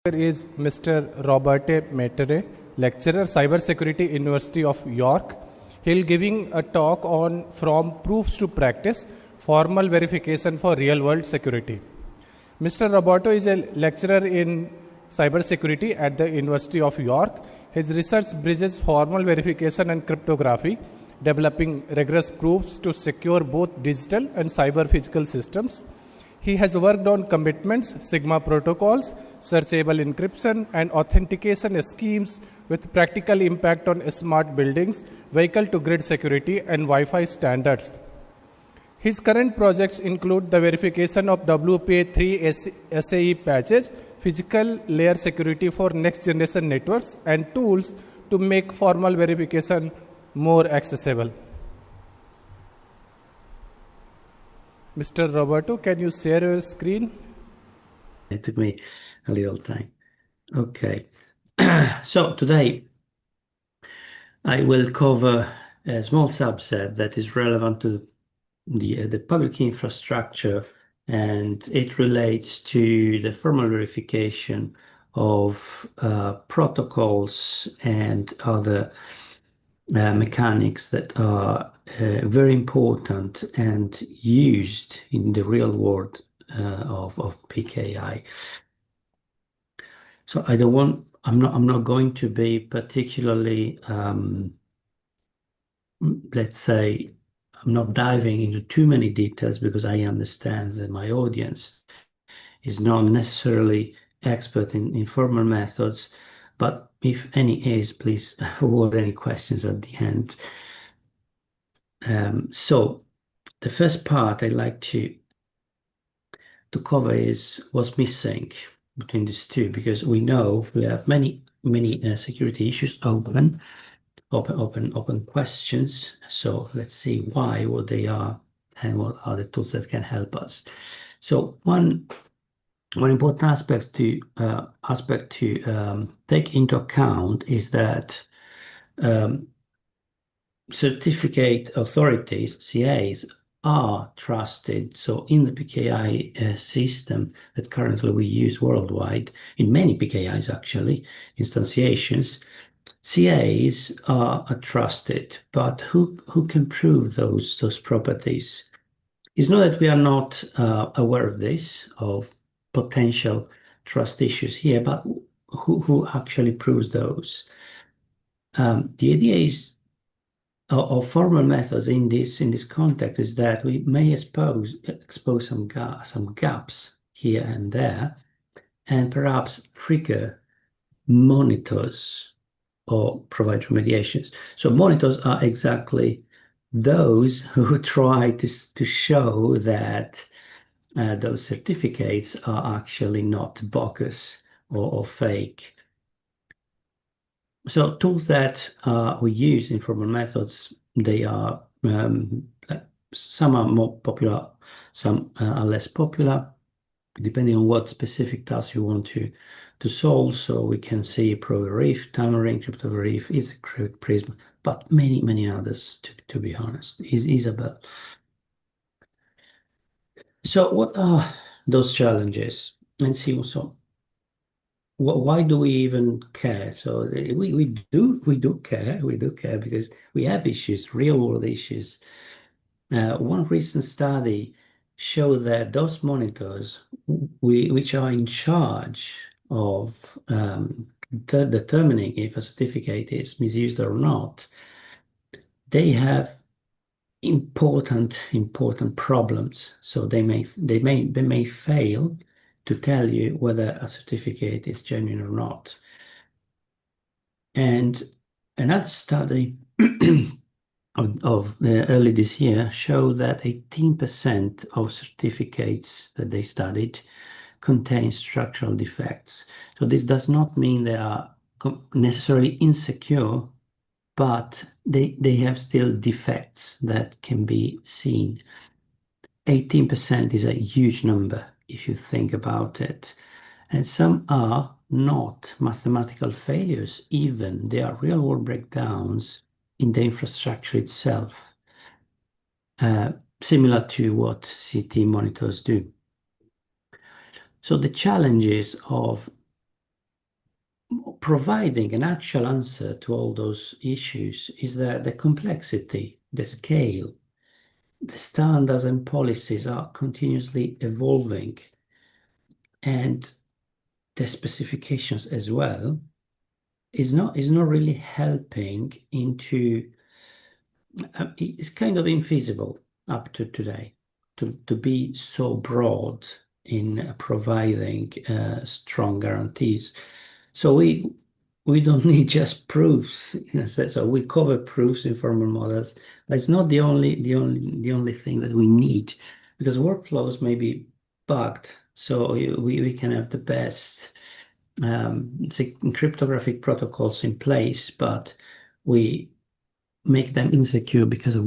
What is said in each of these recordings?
Is Mr. Roberto Metere, lecturer, Cybersecurity University of York. He'll giving a talk on from proofs to practice, formal verification for real-world security. Mr. Roberto is a lecturer in cybersecurity at the University of York. His research bridges formal verification and cryptography, developing rigorous proofs to secure both digital and cyber physical systems. He has worked on commitments, Sigma protocols, searchable encryption, and authentication schemes with practical impact on smart buildings, vehicle-to-grid security, and Wi-Fi standards. His current projects include the verification of WPA3 SAE patches, physical layer security for next-generation networks, and tools to make formal verification more accessible. Mr. Roberto, can you share your screen? It took me a little time. Okay. So today I will cover a small subset that is relevant to the public infrastructure, and it relates to the formal verification of protocols and other mechanics that are very important and used in the real world of PKI. So I'm not going to be particularly, let's say, I'm not diving into too many details because I understand that my audience is not necessarily expert in formal methods, but if any is, please award any questions at the end. So the first part I'd like to cover is what's missing between these two, because we know we have many security issues open questions. So let's see what they are and what are the tools that can help us. So one important aspect to take into account is that certificate authorities, CAs, are trusted. So in the PKI system that currently we use worldwide, in many PKIs actually, instantiations, CAs are trusted, but who can prove those properties? It's not that we are not aware of this, of potential trust issues here, but who actually proves those? The idea is of formal methods in this context is that we may expose some gaps here and there, and perhaps trigger monitors or provide remediations. So monitors are exactly those who try to show that those certificates are actually not bogus or fake. So tools that we use in formal methods, they are some are more popular, some are less popular, depending on what specific task you want to solve. So we can see ProVerif, Tamarind, CryptoVerif, EasyCrypt, Prism, but many others, to be honest, is Isabel. So what are those challenges? And see also, why do we even care? So we do care because we have issues, real world issues. One recent study showed that those monitors which are in charge of determining if a certificate is misused or not, they have important problems. So they may fail to tell you whether a certificate is genuine or not. And another study of early this year showed that 18% of certificates that they studied contain structural defects. So this does not mean they are necessarily insecure, but they have still defects that can be seen. 18% is a huge number if you think about it. And some are not mathematical failures even. They are real-world breakdowns in the infrastructure itself, similar to what CT monitors do. So the challenges of providing an actual answer to all those issues is that the complexity, the scale, the standards and policies are continuously evolving, and the specifications as well is not really helping into it's kind of infeasible up to today to be so broad in providing strong guarantees. So we don't need just proofs in a sense. So we cover proofs in formal models, but it's not the only thing that we need, because workflows may be bugged. So we can have the best say, cryptographic protocols in place, but we make them insecure because of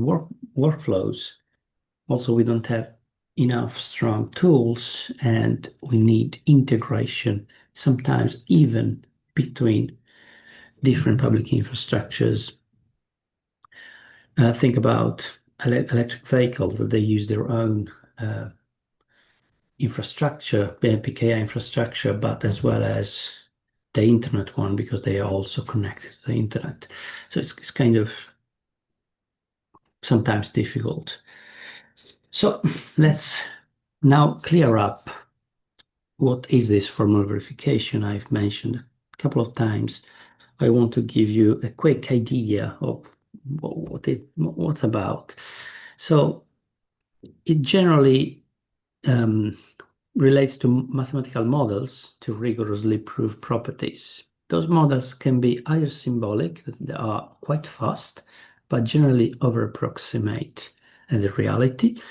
workflows. Also, we don't have enough strong tools, and we need integration, sometimes even between different public infrastructures. Think about electric vehicles, that they use their own infrastructure, PKI infrastructure, but as well as the internet one, because they are also connected to the internet. So it's kind of sometimes difficult. So let's now clear up what is this formal verification I've mentioned a couple of times. I want to give you a quick idea of what's about. So it generally relates to mathematical models to rigorously prove properties. Those models can be either symbolic, that they are quite fast, but generally over-approximate the reality,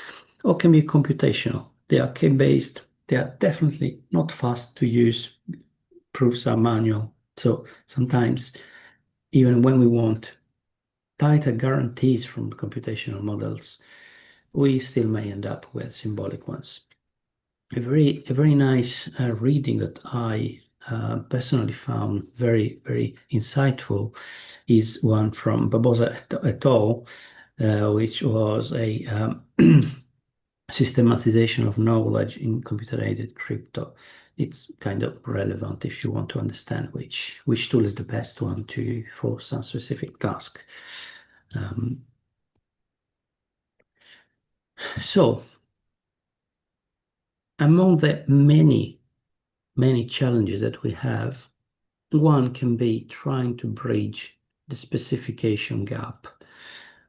or can be computational. They are key-based. They are definitely not fast to use. Proofs are manual. So sometimes, even when we want tighter guarantees from the computational models, we still may end up with symbolic ones. A very nice reading that I personally found very, very insightful is one from Barbosa et al., which was a systematization of knowledge in computer-aided crypto. It's kind of relevant if you want to understand which tool is the best one for some specific task. So among the many challenges that we have, one can be trying to bridge the specification gap.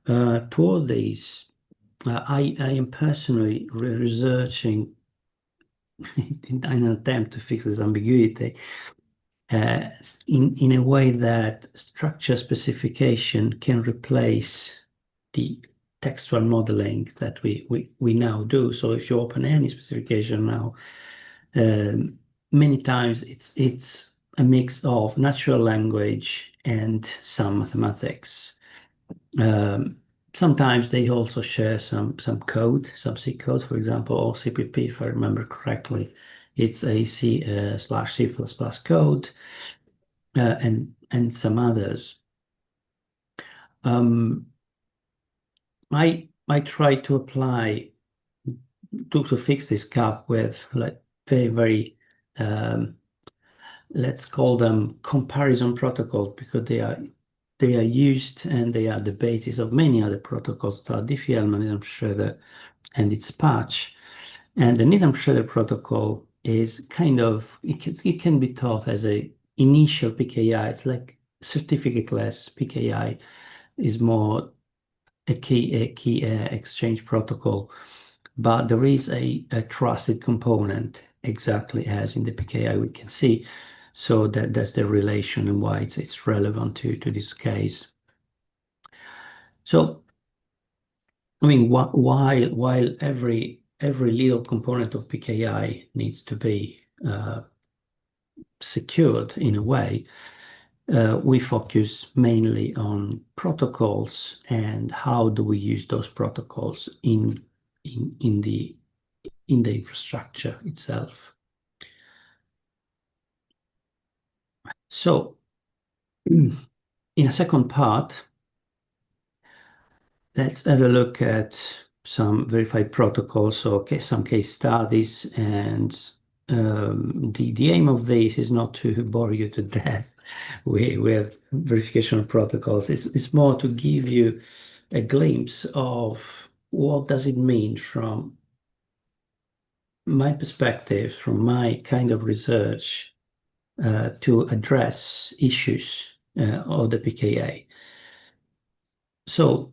To all these, I am personally researching in an attempt to fix this ambiguity in a way that structure specification can replace the textual modeling that we now do. So if you open any specification now, many times it's a mix of natural language and some mathematics. Sometimes they also share some code, some C code, for example, or CPP, if I remember correctly. It's a C/C++ code, and some others. I try to apply to fix this gap with like very let's call them comparison protocols, because they are used and they are the basis of many other protocols that are Diffie-Hellman, Needham-Schroeder, and its patch. And the Needham-Schroeder protocol is kind of, it can be thought as a initial PKI. It's like certificate-less PKI, is more a key exchange protocol, but there is a trusted component, exactly as in the PKI we can see. So that's the relation and why it's relevant to this case. So I mean, while every little component of PKI needs to be secured in a way, we focus mainly on protocols and how do we use those protocols in the infrastructure itself. So in a second part, let's have a look at some verified protocols, so some case studies, and the aim of this is not to bore you to death with verification protocols. It's more to give you a glimpse of what does it mean from my perspective, from my kind of research, to address issues of the PKA. So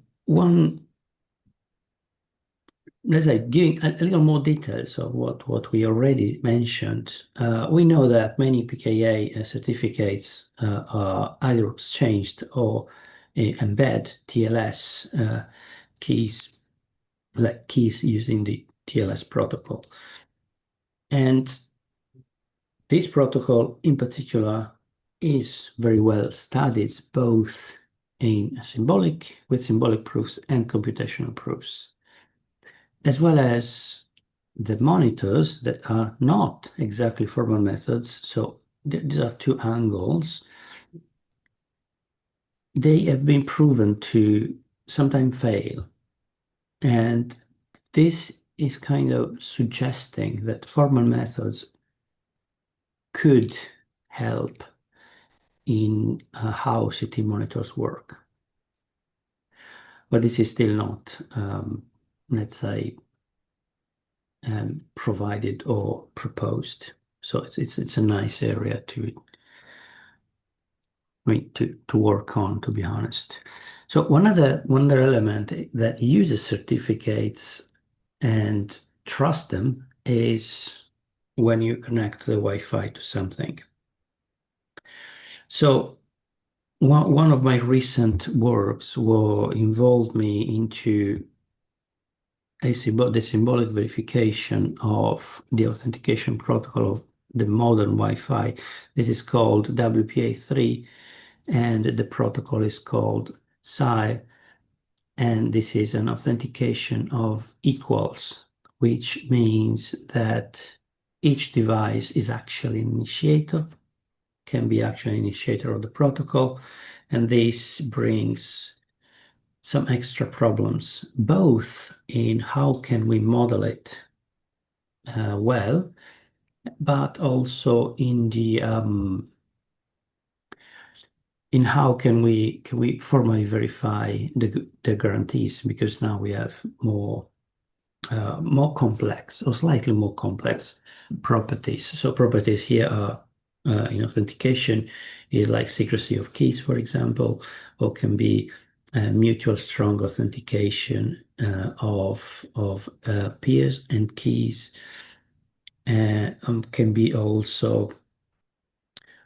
let's say, giving a little more details of what we already mentioned, we know that many PKA certificates are either exchanged or embed TLS keys, like keys using the TLS protocol. And this protocol in particular is very well studied, both with symbolic proofs and computational proofs, as well as the monitors that are not exactly formal methods. So these are two angles. They have been proven to sometimes fail. And this is kind of suggesting that formal methods could help in how CT monitors work. But this is still not, let's say, provided or proposed. So it's a nice area to work on, to be honest. So one other element that uses certificates and trust them is when you connect the Wi-Fi to something. So one of my recent works involved me into the symbolic verification of the authentication protocol of the modern Wi-Fi. This is called WPA3, and the protocol is called PSI, and this is an authentication of equals, which means that each device is actually an initiator, can be actually an initiator of the protocol, and this brings some extra problems, both in how can we model it well, but also in how can we formally verify the guarantees, because now we have more complex or slightly more complex properties. So properties here are in authentication is like secrecy of keys, for example, or can be mutual strong authentication of peers and keys. Can be also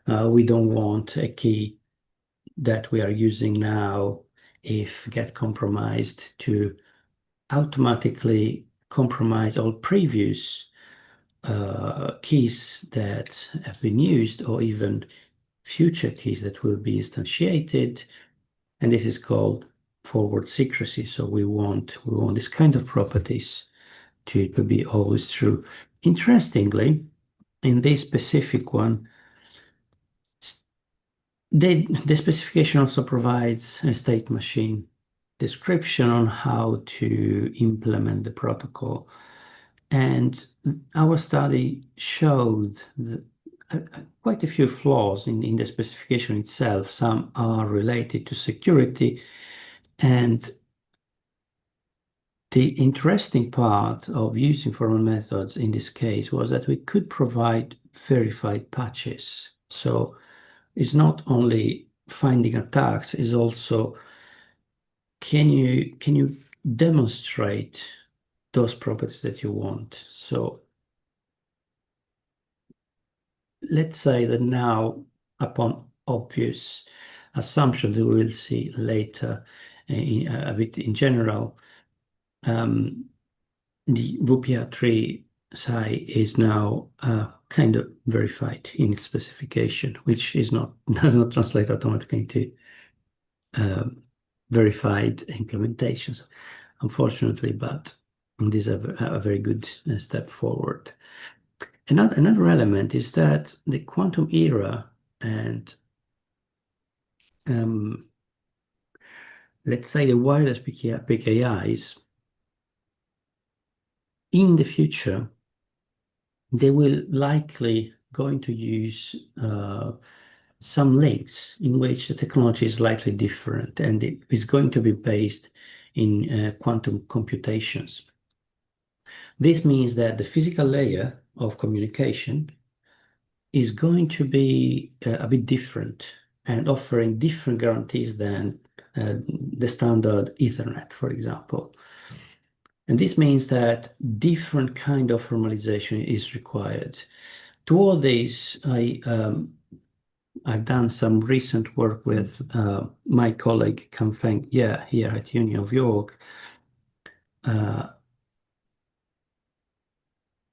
we don't want a key that we are using now, if get compromised, to automatically compromise all previous keys that have been used, or even future keys that will be instantiated. And this is called forward secrecy. So we want this kind of properties to be always true. Interestingly, in this specific one, the specification also provides a state machine description on how to implement the protocol. And our study showed quite a few flaws in the specification itself. Some are related to security. And the interesting part of using formal methods in this case was that we could provide verified patches. So it's not only finding attacks, it's also can you demonstrate those properties that you want. So let's say that now, upon obvious assumption that we will see later a bit in general, the WPA3 PSI is now kind of verified in its specification, which does not translate automatically into verified implementations, unfortunately, but this is a very good step forward. Another element is that the quantum era and let's say the wireless PKIs in the future they will likely going to use some links in which the technology is slightly different, and it is going to be based in quantum computations. This means that the physical layer of communication is going to be a bit different and offering different guarantees than the standard Ethernet, for example. And this means that different kind of formalization is required. To all this, I've done some recent work with my colleague Kanfeng Ye here at Uni of York,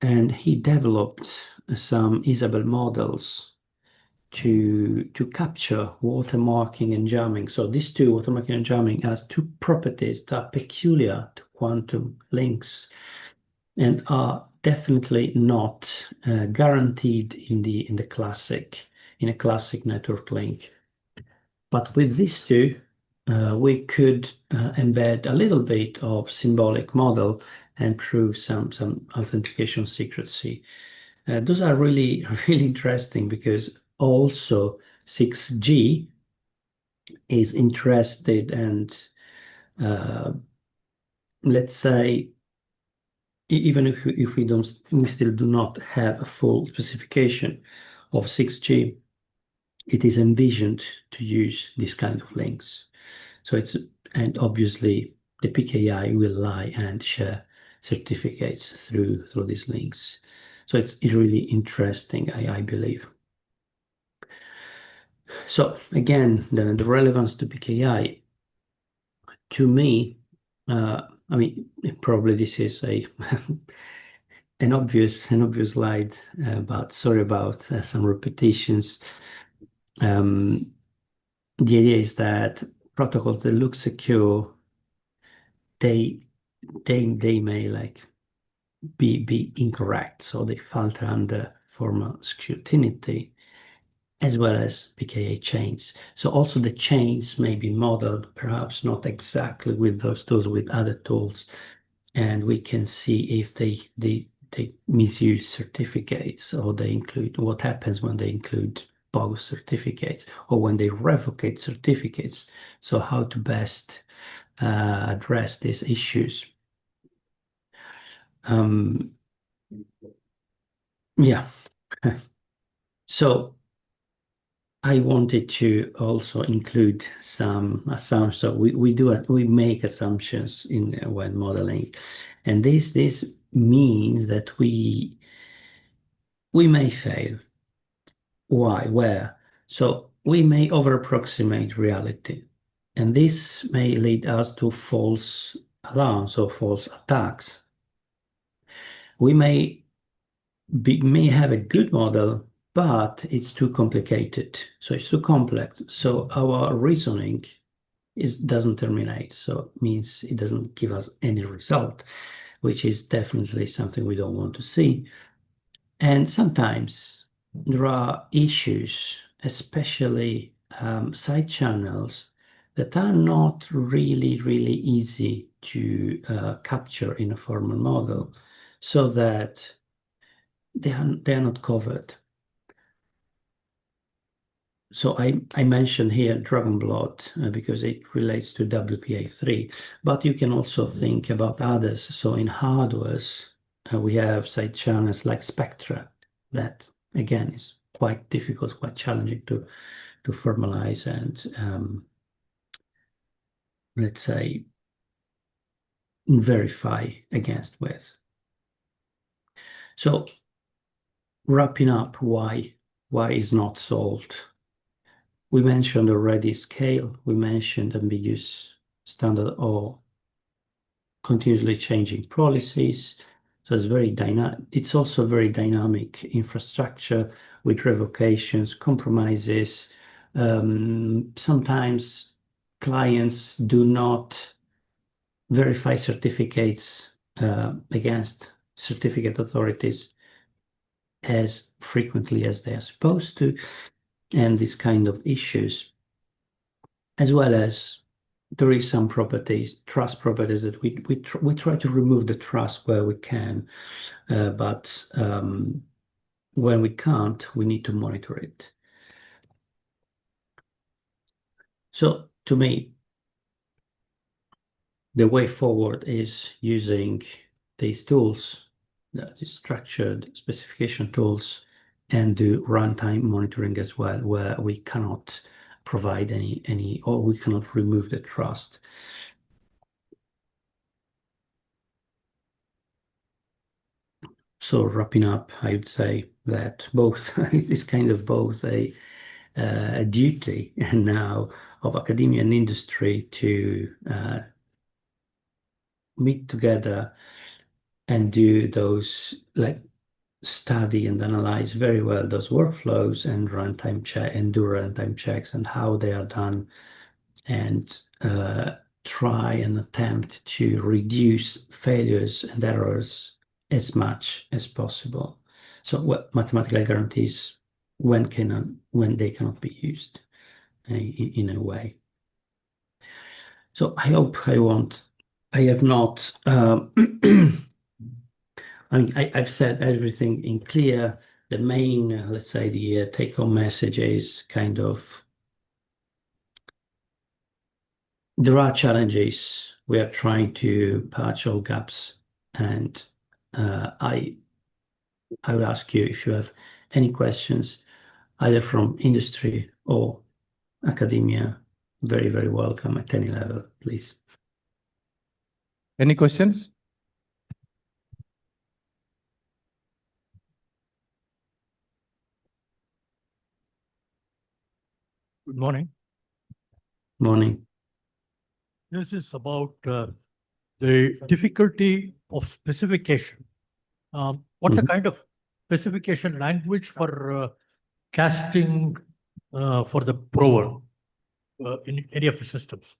and he developed some Isabel models to capture watermarking and jamming. So these two, watermarking and jamming, has two properties that are peculiar to quantum links and are definitely not guaranteed in a classic network link. But with these two, we could embed a little bit of symbolic model and prove some authentication secrecy. Those are really, really interesting because also 6G is interested and let's say even if we still do not have a full specification of 6G, it is envisioned to use this kind of links. So and obviously the PKI will lie and share certificates through these links. So it's really interesting, I believe. So again, the relevance to PKI, to me, I mean, probably this is an obvious slide, but sorry about some repetitions. The idea is that protocols that look secure, they may like be incorrect, so they falter under formal scrutiny, as well as PKA chains. So also the chains may be modeled, perhaps not exactly with those tools, with other tools, and we can see if they misuse certificates, or they include what happens when they include bogus certificates or when they revocate certificates. So how to best address these issues. Yeah. So I wanted to also include some assumptions. So we make assumptions in when modeling, and this means that we may fail. Why? Where? So we may over approximate reality, and this may lead us to false alarms or false attacks. We may have a good model, but it's too complicated. So it's too complex. So our reasoning doesn't terminate. So it means it doesn't give us any result, which is definitely something we don't want to see. And sometimes there are issues, especially side channels, that are not really, really easy to capture in a formal model, so that they are not covered. So I mentioned here Dragon Blood because it relates to WPA3, but you can also think about others. So in hardwares, we have side channels like Spectra that again is quite difficult, quite challenging to formalize and let's say verify against with. So wrapping up, why is not solved? We mentioned already scale, we mentioned ambiguous standard or continuously changing policies. So it's very dynamic. It's also very dynamic infrastructure with revocations, compromises. Sometimes clients do not verify certificates against certificate authorities as frequently as they are supposed to, and these kind of issues, as well as there is some properties, trust properties, that we try to remove the trust where we can, but when we can't, we need to monitor it. So to me, the way forward is using these tools, the structured specification tools, and do runtime monitoring as well, where we cannot provide any or we cannot remove the trust. So wrapping up, I would say that both it's kind of both a duty now of academia and industry to meet together and do those, like, study and analyze very well those workflows and runtime check and do runtime checks and how they are done, and try and attempt to reduce failures and errors as much as possible. So what mathematical guarantees when they cannot be used in a way. So I hope I have not I mean, I've said everything in clear. The main, let's say, the take-home message is kind of there are challenges. We are trying to patch all gaps, and I would ask you if you have any questions, either from industry or academia. Very, very welcome at any level, please. Any questions? Good morning. Morning. This is about the difficulty of specification. What's the kind of specification language for casting for the prover in any of the systems?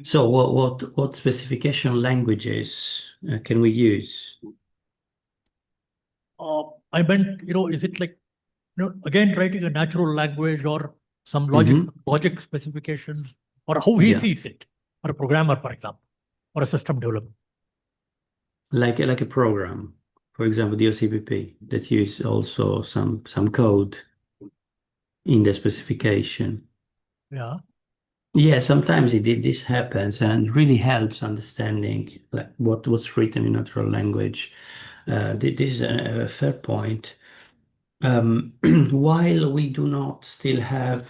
So what specification languages can we use? I meant, is it like, again, writing a natural language or some logic specifications, or how he sees it, or a programmer, for example, or a system developer? Like a program, for example, the OCPP that use also some code in the specification. Yeah. Yeah, sometimes this happens and really helps understanding like what's written in natural language. This is a fair point. While we do not still have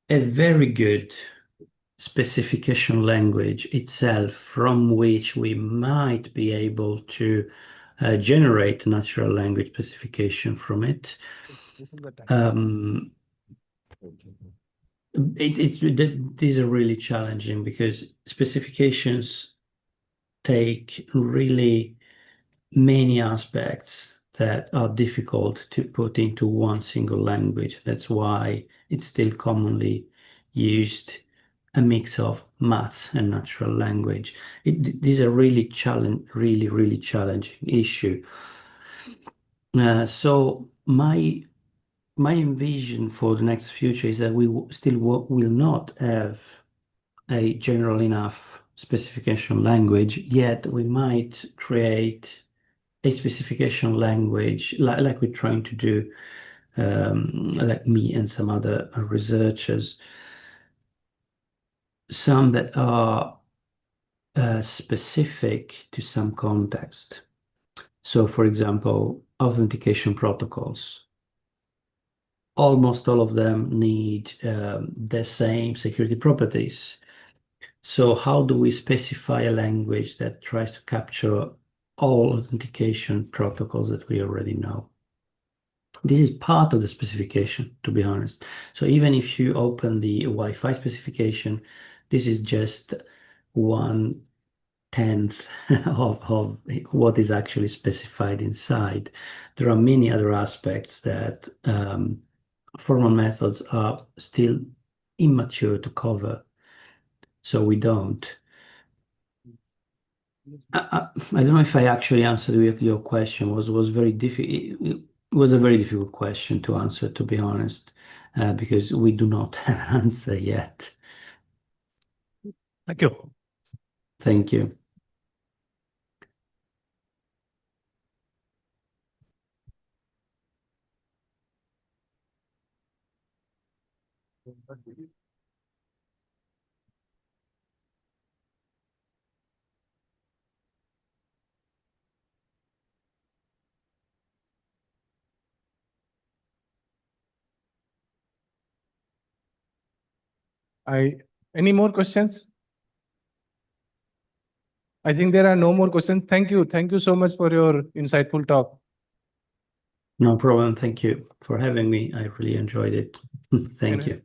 a very good specification language itself from which we might be able to generate natural language specification from it. These are really challenging because specifications take really many aspects that are difficult to put into one single language. That's why it's still commonly used a mix of maths and natural language. These are really challenging issue. So my envision for the next future is that we still will not have a general enough specification language, yet we might create a specification language like we're trying to do, like me and some other researchers, some that are specific to some context. So, for example, authentication protocols. Almost all of them need the same security properties. So how do we specify a language that tries to capture all authentication protocols that we already know? This is part of the specification, to be honest. So even if you open the Wi-Fi specification, this is just 1/10 of what is actually specified inside. There are many other aspects that formal methods are still immature to cover, so we don't. I don't know if I actually answered your question. It was very difficult. It was a very difficult question to answer, to be honest, because we do not have an answer yet. Thank you. Thank you. Any more questions? I think there are no more questions. Thank you. Thank you so much for your insightful talk. No problem. Thank you for having me. I really enjoyed it. Thank you.